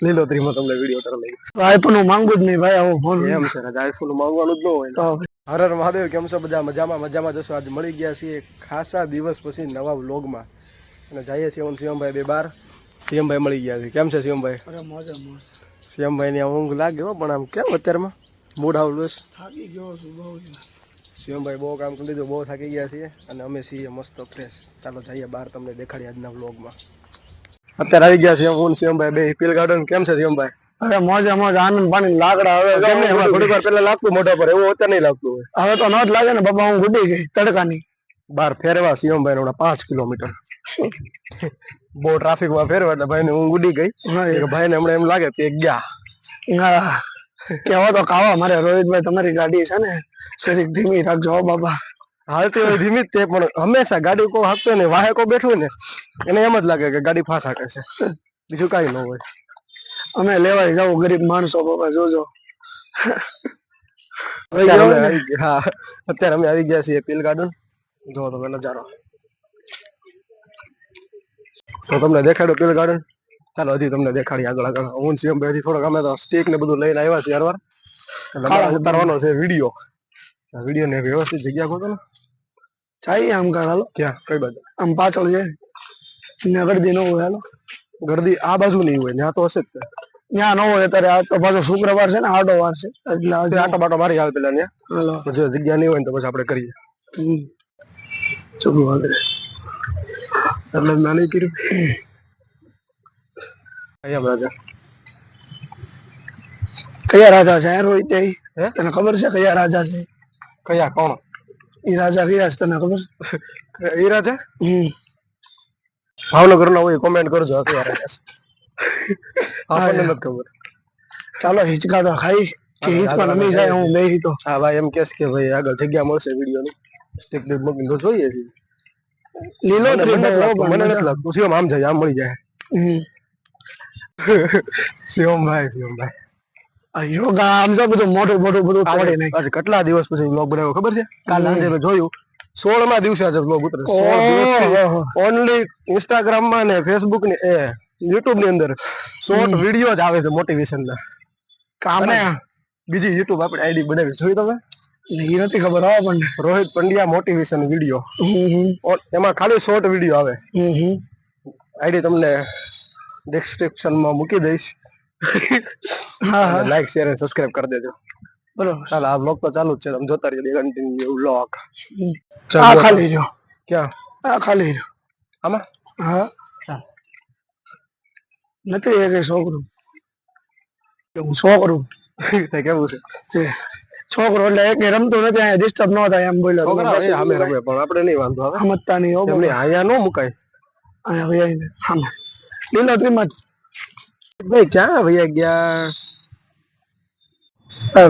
લીલોતરીમાં તમને વિડીયો ઉતાર લઈ આઈફોન હું માંગુ જ નહીં ભાઈ, આવો ફોન એમ છે આઈફોન માંગવાનું જ ન હોય. હર હર મહાદેવ, કેમ છો બધા? મજામાં જશો. આજ મળી ગયા છીએ ખાસા દિવસ પછી નવા વ્લોગમાં અને જઈએ છીએ હું શિવમભાઈ બે બાર. શિવમભાઈ મળી ગયા છે. કેમ છે શિવમભાઈ? શિવમભાઈ ની ઊંઘ લાગે હો, પણ આમ કેમ અત્યારમાં મૂડ આવું થાકી ગયો છું બહુ. શિવમભાઈ બહુ કામ કરી લીધું, બહુ થાકી ગયા છીએ અને અમે છીએ મસ્ત ફ્રેશ. ચાલો જઈએ બહાર, તમને દેખાડીએ આજના વ્લોગમાં. અત્યારે આવી ગયા છે હું શિવમભાઈ બે પીલ ગાર્ડન. કેમ છે શિવમભાઈ? અરે મોજે મોજ, આનંદ પાણી લાકડા. હવે થોડીક વાર પેલા લાગતું મોઢા પર, એવું અત્યારે નહીં લાગતું હોય. હવે તો ન જ લાગે ને બાબા, હું ગુડી ગઈ તડકાની બાર ફેરવા. શિવમભાઈ હમણાં 5 કિલોમીટર બહુ ટ્રાફિક માં ફેરવા એટલે ભાઈ ને હું ઉડી ગઈ. ભાઈ ને હમણાં એમ લાગે કે ગયા કેવો તો કાવા. મારે રોહિતભાઈ તમારી ગાડી છે ને શરીક ધીમી રાખજો બાબા. હાલતી હોય ધીમી જ તે, પણ હંમેશા ગાડી કો હાંકતો ને વાહે કો બેઠો ને એને એમ જ લાગે કે ગાડી ફાસ હાકે છે, બીજું કઈ ન હોય. અમે લેવાય જાવ ગરીબ માણસો બાબા, જોજો. અત્યારે અમે આવી ગયા છીએ પીલ ગાર્ડન. જો તમે નજારો તો તમને દેખાડો પીલ ગાર્ડન. ચાલો હજી તમને દેખાડી આગળ આગળ. હું શિવમભાઈ હજી થોડોક અમે તો સ્ટીક ને બધું લઈને આવ્યા છીએ હરવાર. ઉતારવાનો છે વિડીયો. વિડીયો ને વ્યવસ્થિત જગ્યા ગોતો ને ચાઈએ આમ કા. હાલો ક્યાં કઈ બાજુ? આમ પાછળ જાય ને, ગરદી ન હોય. હાલો ગરદી આ બાજુ નહીં હોય, ત્યાં તો હશે જ. ત્યાં ન હોય અત્યારે. આ તો પાછો શુક્રવાર છે ને, આડો વાર છે એટલે આટો બાટો મારી આવે પેલા ત્યાં. હાલો જો જગ્યા નહીં હોય ને તો પછી આપણે કરીએ. ચલો આગળ એટલે નાની કર્યું. રાજા કયા રાજા છે રોહિત? તને ખબર છે કયા રાજા છે? કયા કોણ? એ રાજા કયા છે તને ખબર? એ રાજા ભાવનગર ના હોય, કોમેન્ટ કરજો. કયા રાજા છે આપણને નથી ખબર. ચાલો હિંચકા તો ખાઈ કે હિંચકા નમી જાય. હું બે તો હા ભાઈ એમ કેસ કે ભાઈ આગળ જગ્યા મળશે વિડીયો ની. સ્ટીક ડીપ મૂકીને તો જોઈએ છે. લીલોતરી મને નથી લાગતું શિવમ આમ જાય, આમ મળી જાય. શિવમભાઈ યોગા આમ તો બધું મોટું મોટું બધું તોડી નાખ્યું. કેટલા દિવસ પછી વ્લોગ બનાવ્યો ખબર છે? કાલ સાંજે મેં જોયું 16મા દિવસે આજે વ્લોગ ઉતરે. ઓનલી ઇન્સ્ટાગ્રામ માં ને ફેસબુક ને યુટ્યુબ ની અંદર શોર્ટ વિડીયો જ આવે છે મોટિવેશન ના. કામે બીજી યુટ્યુબ આપણે આઈડી બનાવી જોઈ તમે? એ નથી ખબર. હો પણ રોહિત પંડ્યા મોટિવેશન વિડીયો, એમાં ખાલી શોર્ટ વિડીયો આવે. આઈડી તમને ડિસ્ક્રિપ્શન માં મૂકી દઈશ. લાઈક શેર અને સબસ્ક્રાઇબ કરી દેજો. બરોબર. ચાલો આ વ્લોગ તો ચાલુ જ છે, તમે જોતા રહીજો. Continue vlog. આ ખાલી રહ્યો. ક્યાં? આ ખાલી રહ્યો. આમાં હા ચાલ. નથી એ કઈ છોકરું. છોકરું કેવું છે? છોકરો એટલે એક રમતો નથી, અહીંયા ડિસ્ટર્બ ન થાય એમ બોલ્યો. પણ આપણે નહીં વાંધો આવે. સમજતા નહીં હો. અહીંયા નો મુકાય. અહીંયા લીલોતરીમાં ભાઈ ક્યાં ભૈયા ગયા?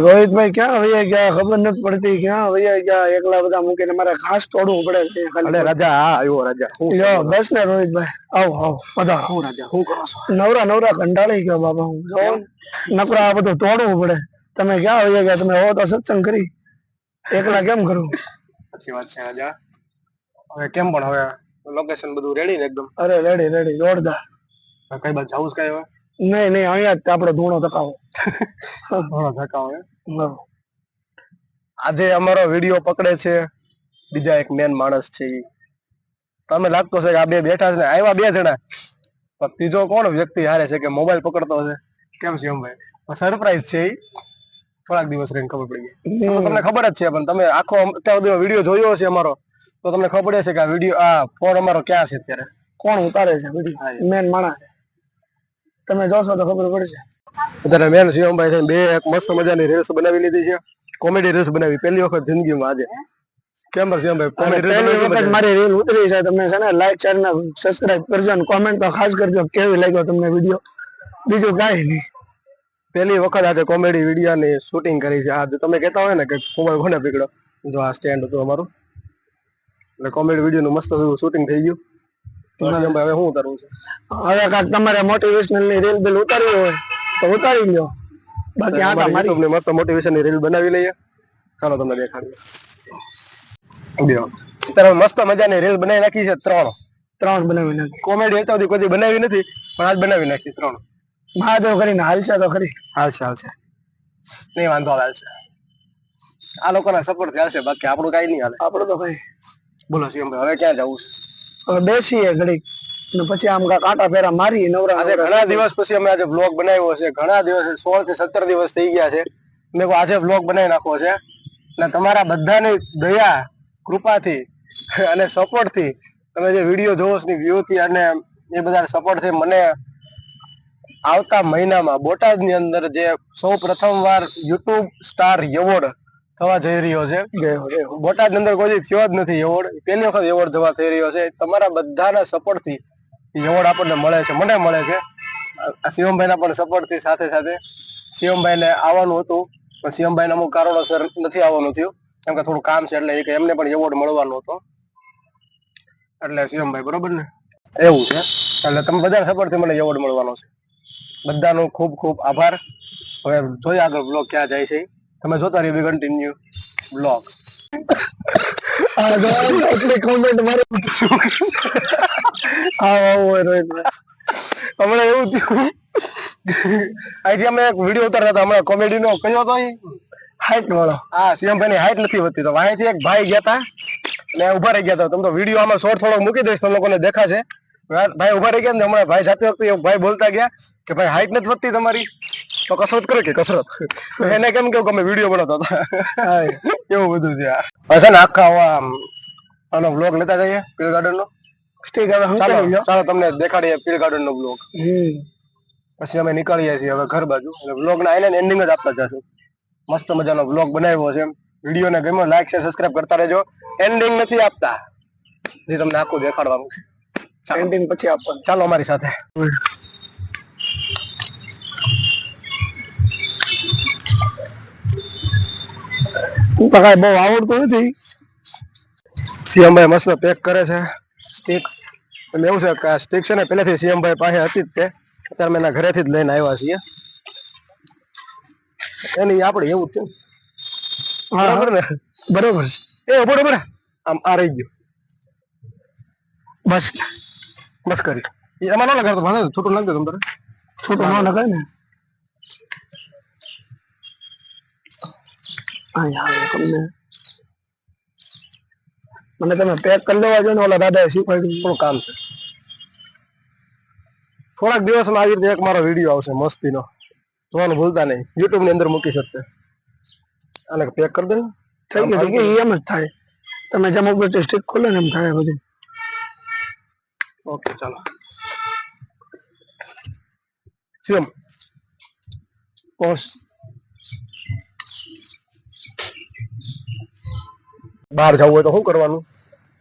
રોહિતભાઈ ક્યાં વૈયા ગયા ખબર નથી પડતી. ક્યાં વૈયા ગયા? એકલા બધા મૂકીને મારે ઘાસ તોડવું પડે છે. રાજા આવ્યો. રાજા બસ ને રોહિતભાઈ, આવો આવો બધા. હું રાજા શું કરો છો? નવરા કંટાળી ગયો બાબા. હું નકરા આ બધું તોડવું પડે. તમે ક્યાં વૈયા ગયા? તમે હો તો સત્સંગ કરી, એકલા કેમ કરું? સાચી વાત છે રાજા. હવે કેમ પણ હવે લોકેશન બધું રેડી ને એકદમ? અરે રેડી જોરદાર. કઈ બાજુ જવું છે? કઈ હવે નહીં અહીંયા જ આપડે ધૂણો ધકાવો. આજે અમારો વિડીયો પકડે છે બીજા એક મેન માણસ છે. તમે લાગતો છે કે આ બે બેઠા છે, આવ્યા 2 જણા, પણ ત્રીજો કોણ વ્યક્તિ હારે છે કે મોબાઈલ પકડતો છે? કેમ છે ભાઈ? સરપ્રાઈઝ છે. થોડાક દિવસ રહીને ખબર પડી ગઈ. તમને ખબર જ છે, પણ તમે આખો અત્યાર સુધી વિડીયો જોયો હશે અમારો તો તમને ખબર પડે છે કે આ વિડીયો આ ફોન અમારો ક્યાં છે અત્યારે, કોણ ઉતારે છે વિડીયો. મેન માણસ તમે જોશો તો ખબર પડશે. અત્યારે મેન શિવમભાઈ થઈને બે એક મસ્ત મજાની રીલ્સ બનાવી લીધી છે. કોમેડી રીલ્સ બનાવી પહેલી વખત જિંદગીમાં આજે. કેમ શિવમભાઈ? પહેલી વખત મારી રીલ ઉતરી છે. તમે છે ને લાઈક શેર ને સબસ્ક્રાઇબ કરજો અને કોમેન્ટ તો ખાસ કરજો કેવી લાગ્યો તમને વિડીયો. બીજું કાંઈ નહીં. પહેલી વખત આજે કોમેડી વિડીયો ની શૂટિંગ કરી છે. આજે તમે કહેતા હોય ને કે મોબાઈલ કોને પકડ્યો, જો આ સ્ટેન્ડ હતું અમારું, એટલે કોમેડી વિડીયો નું મસ્ત શૂટિંગ થઈ ગયું. હવે શું ઉતારવું છે? હવે કાંઈક તમારે મોટિવેશનલ ની રીલ બિલ ઉતારવી હોય તો ઉતારી લ્યો. બાકી આ તમારી મસ્ત મોટિવેશન ની રીલ બનાવી લઈએ. ચાલો તમને દેખાડીએ. અત્યારે મસ્ત મજાની રીલ બનાવી નાખી છે 3. 3 બનાવી નાખી. કોમેડી હતા કોઈ બનાવી નથી પણ આજ બનાવી નાખી 3. મહાદેવ કરીને હાલશે તો ખરી. હાલશે નહીં વાંધો હાલશે. આ લોકોના સપોર્ટ થી હાલશે, બાકી આપણું કઈ નહીં હાલે. આપણું તો ભાઈ. બોલો શિવમભાઈ હવે ક્યાં જવું છે? હવે બેસીએ ઘડીક અને પછી આમ કાંટા ફેરા મારી નવરા. આજે ઘણા દિવસ પછી અમે આજે બ્લોગ બનાવ્યો છે. ઘણા દિવસ 16 થી 17 દિવસ થઈ ગયા છે. મેં આજે બ્લોગ બનાવી નાખવો છે અને તમારા બધાની દયા કૃપાથી અને સપોર્ટ થી તમે જે વિડીયો જોવો છો વ્યૂ થી અને એ બધા સપોર્ટ થી મને આવતા મહિનામાં બોટાદની અંદર જે સૌ પ્રથમવાર યુટ્યુબ સ્ટાર એવોર્ડ થવા જઈ રહ્યો છે. બોટાદ અંદર કોઈ થયો જ નથી એવોર્ડ, પહેલી વખત એવોર્ડ થવા થઈ રહ્યો છે. તમારા બધાના સપોર્ટ થી એવોર્ડ આપણને મળે છે, મને મળે છે. શિવમભાઈના પણ સપોર્ટ થી સાથે સાથે શિવમભાઈને આવવાનું હતું પણ શિવમભાઈને અમુક કારણોસર નથી આવવાનું થયું, કેમ કે થોડું કામ છે એટલે એમને પણ એવોર્ડ મળવાનો હતો. એટલે શિવમભાઈ બરોબર ને એવું છે. એટલે તમે બધા સપોર્ટ થી મને એવોર્ડ મળવાનો છે. બધાનો ખૂબ ખૂબ આભાર. હવે જોઈએ આગળ બ્લોગ ક્યાં જાય છે. તમે જોતા રહ્યો કન્ટિન્યુ બ્લોગ. એટલે કોમેન્ટ મારે હમણાં એવું થયું અહીંથી અમે એક વિડીયો ઉતારતા હતા હમણાં કોમેડી નો કયો હતો હાઈટ વાળો. હા શિવમભાઈ ની હાઈટ નથી વધતી તો અહીંથી એક ભાઈ ગયા હતા અને ઉભા રહી ગયા હતા. તમે તો વિડીયો આમાં શોર્ટ થોડો મૂકી દઈશ, તમે લોકોને દેખાશે. ભાઈ ઉભા રહી ગયા ને હમણાં ભાઈ જાતે વખતે ભાઈ બોલતા ગયા કે ભાઈ હાઈટ નથી વધતી તમારી તો કસરત કરો કે કસરત. એને કેમ કેવું કે અમે વિડીયો બનાવતા હતા એવું બધું છે. હવે છે ને આખા આનો બ્લોગ લેતા જઈએ પીર ગાર્ડન નો. ચાલો તમને દેખાડીએ પીર ગાર્ડન નો બ્લોગ. પછી અમે નીકળીએ છીએ હવે ઘર બાજુ. બ્લોગ ના આઈને એન્ડિંગ જ આપતા જશું. મસ્ત મજાનો બ્લોગ બનાવ્યો છે. વિડીયો ને ગમ્યો લાઈક શેર સબસ્ક્રાઇબ કરતા રહેજો. એન્ડિંગ નથી આપતા, જે તમને આખું દેખાડવાનું છે. એન્ડિંગ પછી આપવાનું. ચાલો અમારી સાથે. કઈ બહુ આવડતું નથી. શિવમભાઈ મસ્ત પેક કરે છે સ્ટીક. એવું છે કે આ સ્ટીક છે ને પહેલેથી શિવમભાઈ પાસે હતી જ તે, અત્યારે મેં એના ઘરેથી જ લઈને આવ્યા છીએ. એની આપણે એવું જ છે બરાબર ને? બરોબર છે. એ બરોબર આમ આ રહી ગયો બસ બસ કરી એમાં ન લગાડતો ભાઈ, છોટું લાગતો તમને. છોટું ન લગાય ને. મને તમે પેક કરી લેવા જો ને, ઓલા દાદા શીખવાડ્યું. થોડું કામ છે. થોડાક દિવસમાં આવી રીતે એક મારો વિડીયો આવશે મસ્તીનો, જોવાનું ભૂલતા નહીં. યુટ્યુબ ની અંદર મૂકી શકશે. આને પેક કરી દે. થઈ ગયું એમ જ થાય. તમે જેમ ઉપર સ્ટીક ખોલે ને એમ થાય બધું. ઓકે ચાલો શિવમ પોસ્ટ. બહાર જવું હોય તો શું કરવાનું?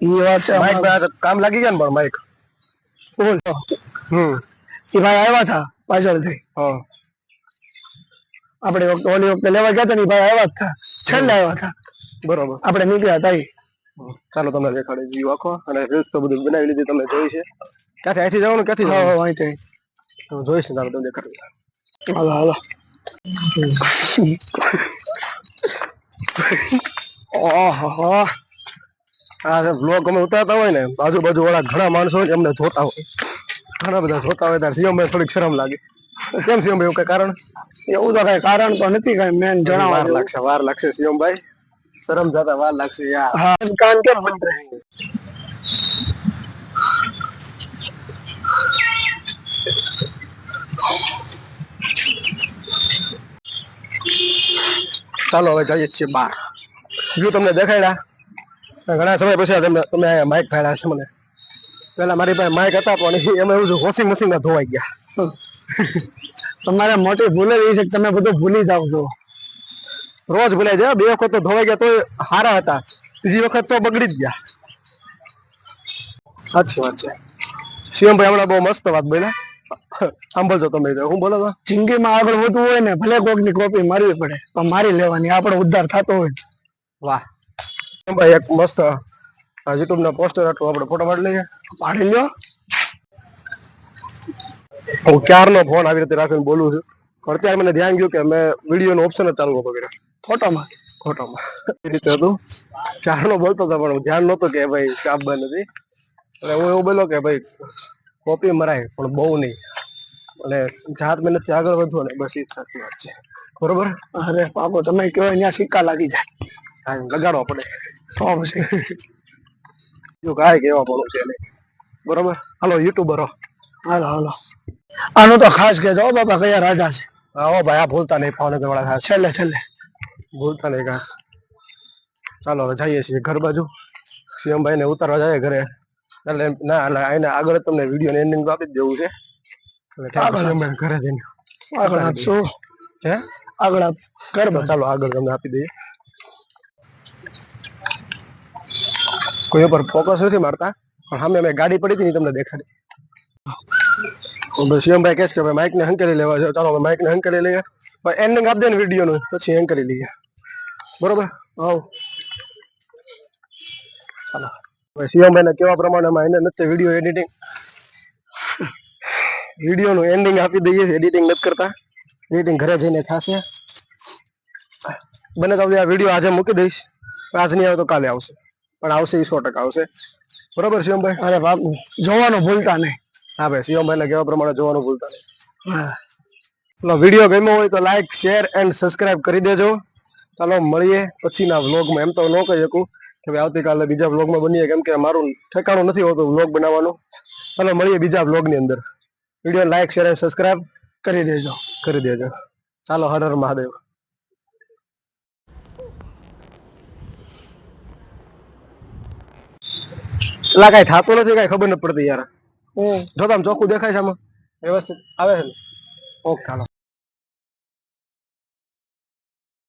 એ વાત છે. માઇક કામ લાગી ગયા ને પણ માઇક. એ ભાઈ આવ્યા હતા પાછળથી. આપણે ઓલી વખતે લેવા ગયા હતા ને ભાઈ આવ્યા હતા, છેલ્લે આવ્યા હતા. બરોબર. આપણે નીકળ્યા હતા. ચાલો તમને દેખાડે જીવ આખો અને રીલ્સ તો બધું બનાવી લીધી તમે જોઈ છે. ક્યાંથી અહીંથી જવાનું ક્યાંથી જવાનું? અહીંથી જોઈશ ને ચાલો તમને દેખાડું. હાલો હાલો. ઓહો આ બ્લોગ અમે ઉતારતા હોય ને આજુબાજુ વાળા ઘણા માણસો હોય એમને જોતા હોય, ઘણા બધા જોતા હોય ત્યારે શિવમભાઈ થોડીક શરમ લાગે. કેમ શિવમભાઈ એવું કઈ કારણ? એવું તો કઈ કારણ તો નથી, કઈ મેન જણાવવા. વાર લાગશે શિવમભાઈ, શરમ જતા વાર લાગશે યાર. હા કાન કેમ બંધ રહે? ચાલો હવે જઈએ છીએ બહાર. વ્યૂ તમને દેખાડ્યા. ઘણા સમય પછી તમે માઇક ફાડ્યા છે મને. પેલા મારી પાસે માઇક હતા પણ એમાં એવું છે વોશિંગ મશીનમાં ધોવાઈ ગયા. તમારે મોટી ભૂલ એ છે કે તમે બધું ભૂલી જાવ છો. રોજ ભૂલાઈ જાય. 2 વખત તો ધોવાઈ ગયા તો સારા હતા, ત્રીજી વખત તો બગડી જ ગયા. સાચી વાત છે. શિવમભાઈ હમણાં બહુ મસ્ત વાત બોલ્યા. સાંભળજો તમે. હું બોલો છો? જિંદગીમાં આગળ વધવું હોય ને ભલે કોકની કોપી મારવી પડે પણ મારી લેવાની, આપણો ઉદ્ધાર થતો હોય. વાહ ભાઈ, એક મસ્ત યુટ્યુબ ના પોસ્ટર હતું, આપણે ફોટો પાડી લઈએ. પાડી લ્યો. હું ક્યારનો ફોન આવી રીતે રાખીને બોલું છું, અત્યારે મને ધ્યાન ગયું કે મેં વિડીયો નો ઓપ્શન જ ચાલુ હતો કર્યો. ફોટોમાં એ રીતે હતું. ક્યારનો બોલતો હતો પણ ધ્યાન નહોતું કે ભાઈ ચાપ બંધ નથી. એટલે હું એવું બોલો કે ભાઈ કોપી મરાય પણ બહુ નહીં, અને જાત મહેનતથી આગળ વધો ને બસ એ જ સાચી વાત છે. બરોબર. અરે બાપુ તમે કહો અહીંયા સિક્કા લાગી જાય હા લગાડવા પડે તો પછી. જો કાંઈ કહેવા પડું છે નહીં. બરોબર. હાલો યુટ્યુબરો. હાલો હાલો આનું તો ખાસ કહેજો હો બાપા કયા રાજા છે. હા હો ભાઈ, આ ભૂલતા નહીં ભાવનગર વાળા ખાસ. છેલ્લે છેલ્લે ભૂલતા નહીં ખાસ. ચાલો હવે જઈએ છીએ ઘર બાજુ. શિવમભાઈ ને ઉતારવા જાય ઘરે, એટલે ના એટલે એને આગળ જ તમને વિડીયો ને એન્ડિંગ આપી જ દેવું છે. એટલે આગળ શિવમભાઈ ઘરે જઈને આગળ આપશું. હે આગળ આપ ઘર તો ચાલો આગળ તમને આપી દઈએ. કોઈ ઉપર ફોકસ નથી મારતા, પણ સામે મેં ગાડી પડી હતી ને તમને દેખાડી. શિવમભાઈ કહે છે કે ભાઈ માઇક ને હંકેલી લેવા છે. ચાલો હવે માઇક ને હંકેલી લઈએ, એન્ડિંગ આપી દે ને વિડીયો નું, પછી હંકેલી લઈએ. બરોબર. હવ ચાલો હવે શિવમભાઈ ને કેવા પ્રમાણે એને નથી વિડીયો એડિટિંગ, વિડીયો નું એન્ડિંગ આપી દઈએ. એડિટિંગ નથી કરતા, એડિટિંગ ઘરે જઈને થશે. બને તો આ વિડીયો આજે મૂકી દઈશ, આજ નહીં આવે તો કાલે આવશે, પણ આવશે એ 100% આવશે. બરોબર શિવમભાઈ. અરે બાપુ જોવાનું ભૂલતા નહીં. હા ભાઈ, શિવમભાઈ ને કેવા પ્રમાણે જોવાનું ભૂલતા નહીં. હા વિડીયો ગમ્યો હોય તો લાઈક શેર એન્ડ સબસ્ક્રાઇબ કરી દેજો. ચાલો મળીએ પછીના વ્લોગમાં. એમ તો ન કહી શકું કે ભાઈ આવતીકાલે બીજા વ્લોગમાં બનીએ, કેમ કે મારું ઠેકાણું નથી હોતું વ્લોગ બનાવવાનું. ચાલો મળીએ બીજા વ્લોગની અંદર. Video like share and subscribe કરી દેજો. ચાલો હર હર મહાદેવ. એટલે કઈ થતું નથી, કઈ ખબર નથી પડતી યાર. જો તમે ચોખ્ખું દેખાય છે આમાં વ્યવસ્થિત આવે છે ને? ઓકે હાલો.